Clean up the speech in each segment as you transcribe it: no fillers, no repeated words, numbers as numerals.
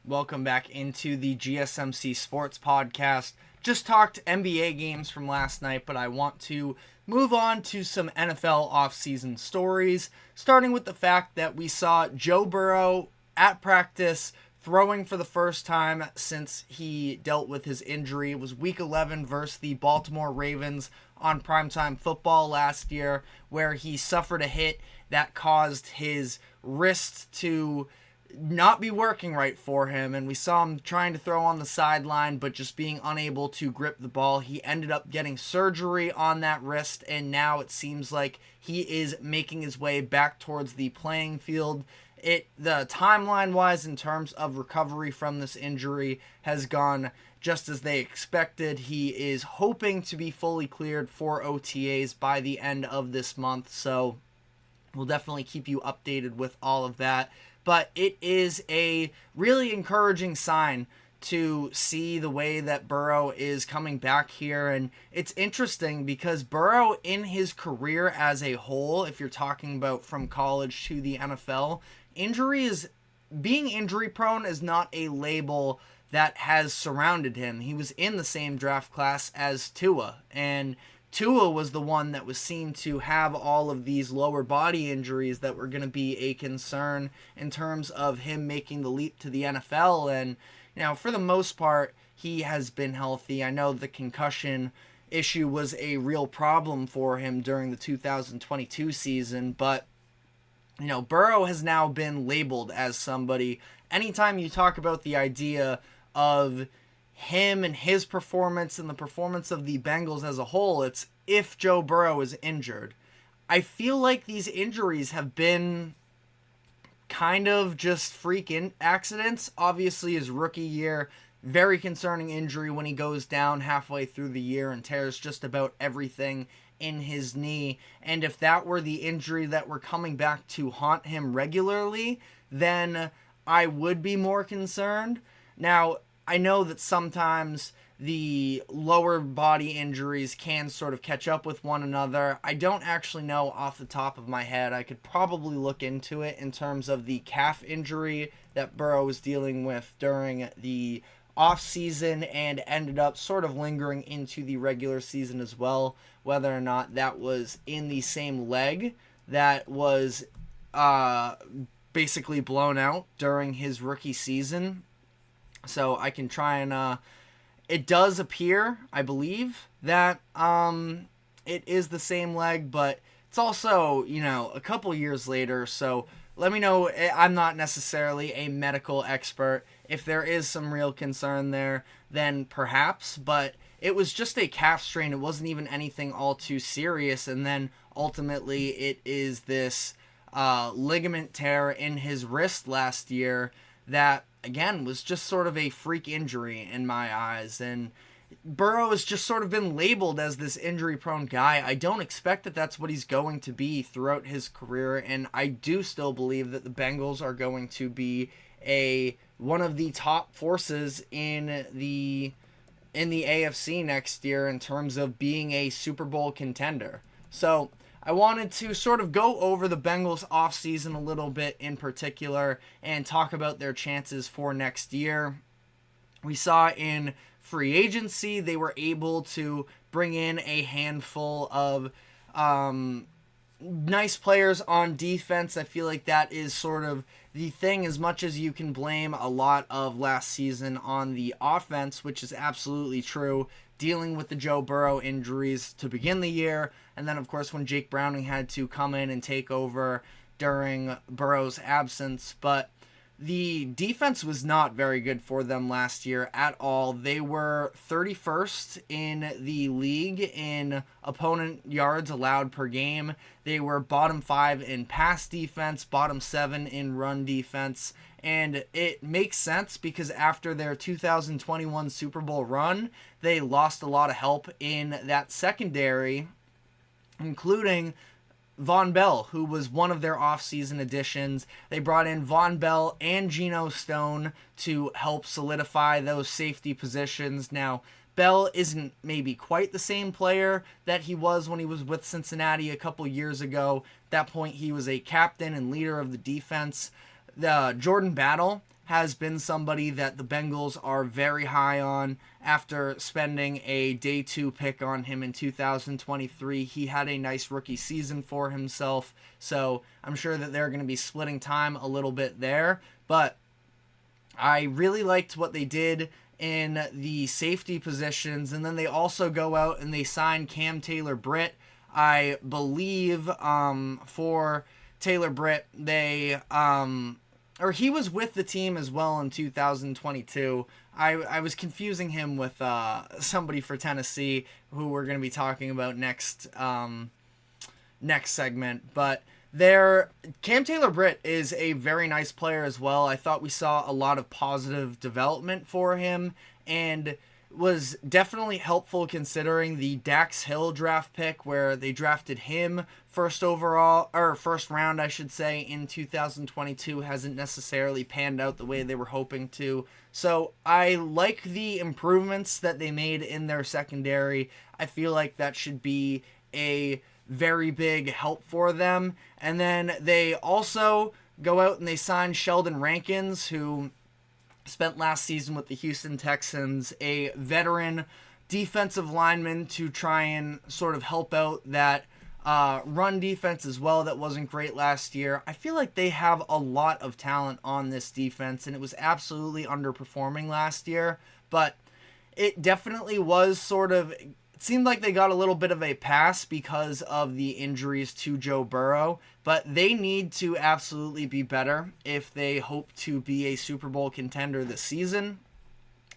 Welcome back into the GSMC Sports Podcast. Just talked NBA games from last night, but I want to move on to some NFL offseason stories, starting with the fact that we saw Joe Burrow at practice throwing for the first time since he dealt with his injury. It was Week 11 versus the Baltimore Ravens on primetime football last year, where he suffered a hit that caused his wrist to not be working right for him, and we saw him trying to throw on the sideline but just being unable to grip the ball. He ended up getting surgery on that wrist, and now it seems like he is making his way back towards the playing field. The timeline wise, in terms of recovery from this injury, has gone just as they expected. He is hoping to be fully cleared for OTAs by the end of this month, so we'll definitely keep you updated with all of that. But it is a really encouraging sign to see the way that Burrow is coming back here. And it's interesting because Burrow, in his career as a whole, if you're talking about from college to the NFL, being injury prone is not a label that has surrounded him. He was in the same draft class as Tua, and Tua was the one that was seen to have all of these lower body injuries that were going to be a concern in terms of him making the leap to the NFL. And, for the most part, he has been healthy. I know the concussion issue was a real problem for him during the 2022 season, but, Burrow has now been labeled as somebody. Anytime you talk about the idea of him and his performance and the performance of the Bengals as a whole, it's if Joe Burrow is injured. I feel like these injuries have been kind of just freak accidents. Obviously, his rookie year, very concerning injury when he goes down halfway through the year and tears just about everything in his knee. And if that were the injury that were coming back to haunt him regularly, then I would be more concerned. Now, I know that sometimes the lower body injuries can sort of catch up with one another. I don't actually know off the top of my head. I could probably look into it in terms of the calf injury that Burrow was dealing with during the offseason and ended up sort of lingering into the regular season as well, whether or not that was in the same leg that was basically blown out during his rookie season. So I can try and, it does appear, I believe, that it is the same leg, but it's also, a couple years later, so let me know. I'm not necessarily a medical expert. If there is some real concern there, then perhaps, but it was just a calf strain. It wasn't even anything all too serious, and then ultimately it is this ligament tear in his wrist last year that, again, was just sort of a freak injury in my eyes. And Burrow has just sort of been labeled as this injury-prone guy. I don't expect that that's what he's going to be throughout his career, and I do still believe that the Bengals are going to be one of the top forces in the AFC next year in terms of being a Super Bowl contender. So I wanted to sort of go over the Bengals offseason a little bit in particular and talk about their chances for next year. We saw in free agency they were able to bring in a handful of nice players on defense. I feel like that is sort of the thing, as much as you can blame a lot of last season on the offense, which is absolutely true, dealing with the Joe Burrow injuries to begin the year, and then of course when Jake Browning had to come in and take over during Burrow's absence. But the defense was not very good for them last year at all. They were 31st in the league in opponent yards allowed per game. They were bottom 5 in pass defense, bottom 7 in run defense. And it makes sense because after their 2021 Super Bowl run, they lost a lot of help in that secondary, including Von Bell, who was one of their offseason additions. They brought in Von Bell and Geno Stone to help solidify those safety positions. Now, Bell isn't maybe quite the same player that he was when he was with Cincinnati a couple years ago. At that point, he was a captain and leader of the defense. Jordan Battle has been somebody that the Bengals are very high on. After spending a day 2 pick on him in 2023, he had a nice rookie season for himself, so I'm sure that they're going to be splitting time a little bit there. But I really liked what they did in the safety positions, and then they also go out and they sign Cam Taylor-Britt. I believe for Taylor-Britt, he was with the team as well in 2022. I was confusing him with somebody for Tennessee who we're going to be talking about next segment. But Cam Taylor-Britt is a very nice player as well. I thought we saw a lot of positive development for him, and was definitely helpful considering the Dax Hill draft pick where they drafted him first round, I should say, in 2022 hasn't necessarily panned out the way they were hoping to. So I like the improvements that they made in their secondary. I feel like that should be a very big help for them. And then they also go out and they sign Sheldon Rankins, who spent last season with the Houston Texans, a veteran defensive lineman to try and sort of help out that run defense as well that wasn't great last year. I feel like they have a lot of talent on this defense, and it was absolutely underperforming last year, but it definitely was it seemed like they got a little bit of a pass because of the injuries to Joe Burrow, but they need to absolutely be better if they hope to be a Super Bowl contender this season.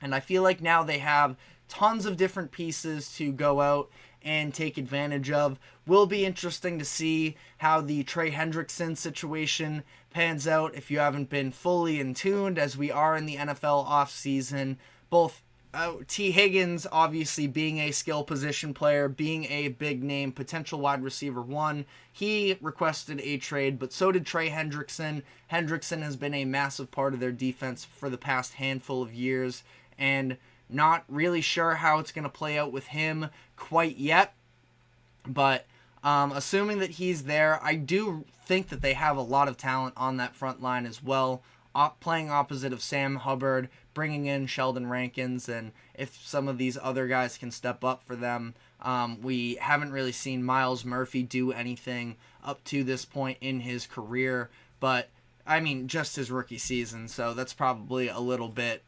And I feel like now they have tons of different pieces to go out and take advantage of. Will be interesting to see how the Trey Hendrickson situation pans out if you haven't been fully in tuned, as we are in the NFL offseason. Both T. Higgins, obviously being a skill position player, being a big name, potential wide receiver 1, he requested a trade, but so did Trey Hendrickson. Hendrickson has been a massive part of their defense for the past handful of years, and not really sure how it's going to play out with him quite yet, but assuming that he's there, I do think that they have a lot of talent on that front line as well, playing opposite of Sam Hubbard, bringing in Sheldon Rankins, and if some of these other guys can step up for them. We haven't really seen Myles Murphy do anything up to this point in his career, but I mean, just his rookie season, so that's probably a little bit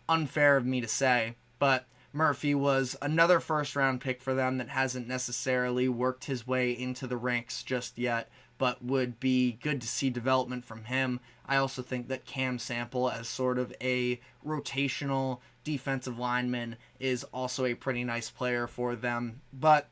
unfair of me to say, but Murphy was another first-round pick for them that hasn't necessarily worked his way into the ranks just yet, but would be good to see development from him. I also think that Cam Sample, as sort of a rotational defensive lineman, is also a pretty nice player for them. But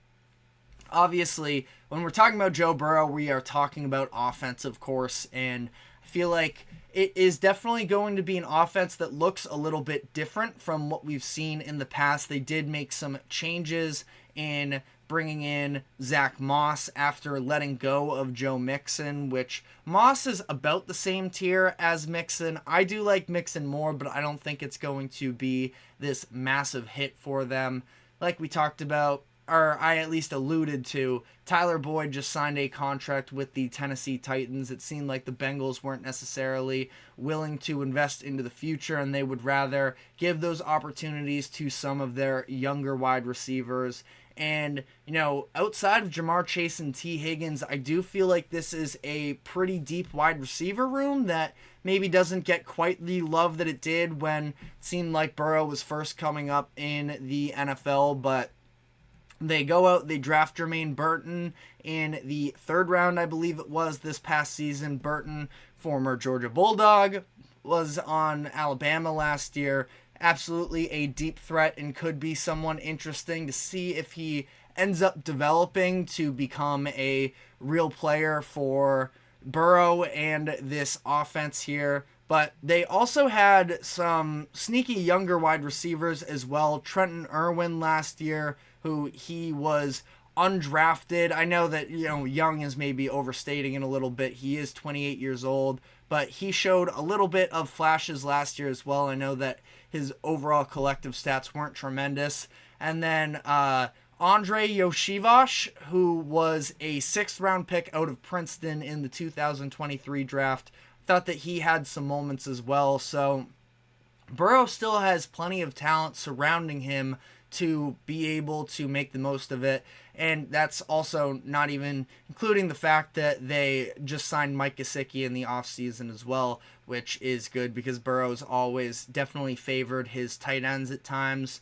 obviously, when we're talking about Joe Burrow, we are talking about offense, of course, and I feel like it is definitely going to be an offense that looks a little bit different from what we've seen in the past. They did make some changes in bringing in Zach Moss after letting go of Joe Mixon, which Moss is about the same tier as Mixon. I do like Mixon more, but I don't think it's going to be this massive hit for them. Like we talked about, or I at least alluded to, Tyler Boyd just signed a contract with the Tennessee Titans. It seemed like the Bengals weren't necessarily willing to invest into the future, and they would rather give those opportunities to some of their younger wide receivers. And, you know, outside of Jamar Chase and T. Higgins, I do feel like this is a pretty deep wide receiver room that maybe doesn't get quite the love that it did when it seemed like Burrow was first coming up in the NFL, but they go out, they draft Jermaine Burton in the 3rd round, I believe it was, this past season. Burton, former Georgia Bulldog, was on Alabama last year. Absolutely a deep threat and could be someone interesting to see if he ends up developing to become a real player for Burrow and this offense here. But they also had some sneaky younger wide receivers as well. Trenton Irwin last year, who he was undrafted. I know that, you know, young is maybe overstating it a little bit. He is 28 years old, but he showed a little bit of flashes last year as well. I know that his overall collective stats weren't tremendous. And then Andre Yoshivash, who was a 6th round pick out of Princeton in the 2023 draft. thought that he had some moments as well. So Burrow still has plenty of talent surrounding him to be able to make the most of it. And that's also not even including the fact that they just signed Mike Gesicki in the offseason as well, which is good because Burrow's always definitely favored his tight ends at times.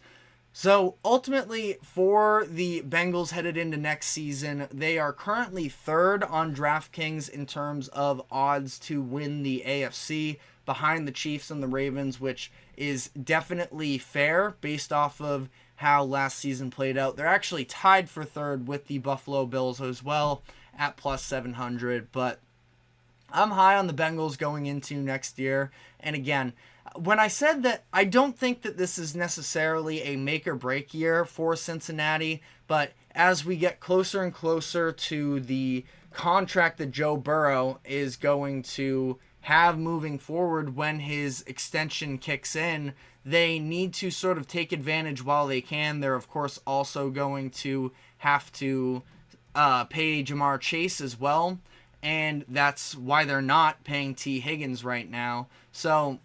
So ultimately, for the Bengals headed into next season, they are currently third on DraftKings in terms of odds to win the AFC, behind the Chiefs and the Ravens, which is definitely fair based off of how last season played out. They're actually tied for third with the Buffalo Bills as well at plus 700, but I'm high on the Bengals going into next year. And again, when I said that I don't think that this is necessarily a make or break year for Cincinnati, but as we get closer and closer to the contract that Joe Burrow is going to have moving forward when his extension kicks in, they need to sort of take advantage while they can. They're, of course, also going to have to pay Jamar Chase as well, and that's why they're not paying T. Higgins right now. So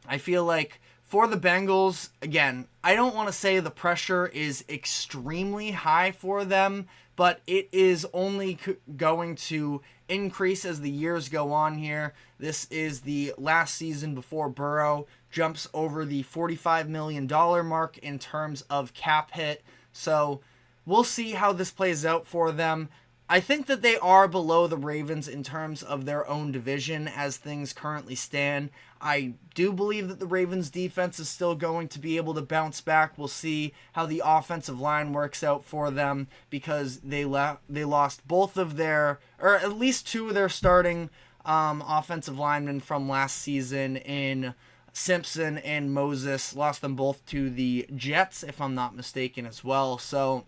I feel like for the Bengals, again, I don't want to say the pressure is extremely high for them, but it is only going to increase as the years go on here. This is the last season before Burrow jumps over the $45 million mark in terms of cap hit. So we'll see how this plays out for them. I think that they are below the Ravens in terms of their own division as things currently stand. I do believe that the Ravens defense is still going to be able to bounce back. We'll see how the offensive line works out for them because they lost both of their, or at least two of their starting offensive linemen from last season in Simpson and Moses. Lost them both to the Jets, if I'm not mistaken, as well. So,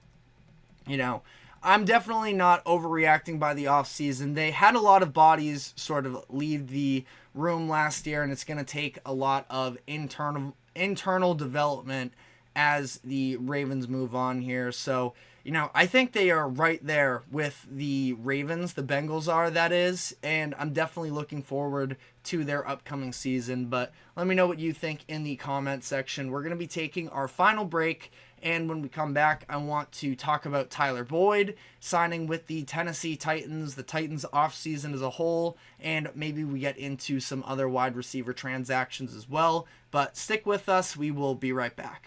I'm definitely not overreacting by the offseason. They had a lot of bodies sort of leave the room last year, and it's going to take a lot of internal development as the Ravens move on here. So, I think they are right there with the Ravens, the Bengals are, that is, and I'm definitely looking forward to their upcoming season. But let me know what you think in the comment section. We're going to be taking our final break, and when we come back, I want to talk about Tyler Boyd signing with the Tennessee Titans, the Titans offseason as a whole, and maybe we get into some other wide receiver transactions as well. But stick with us. We will be right back.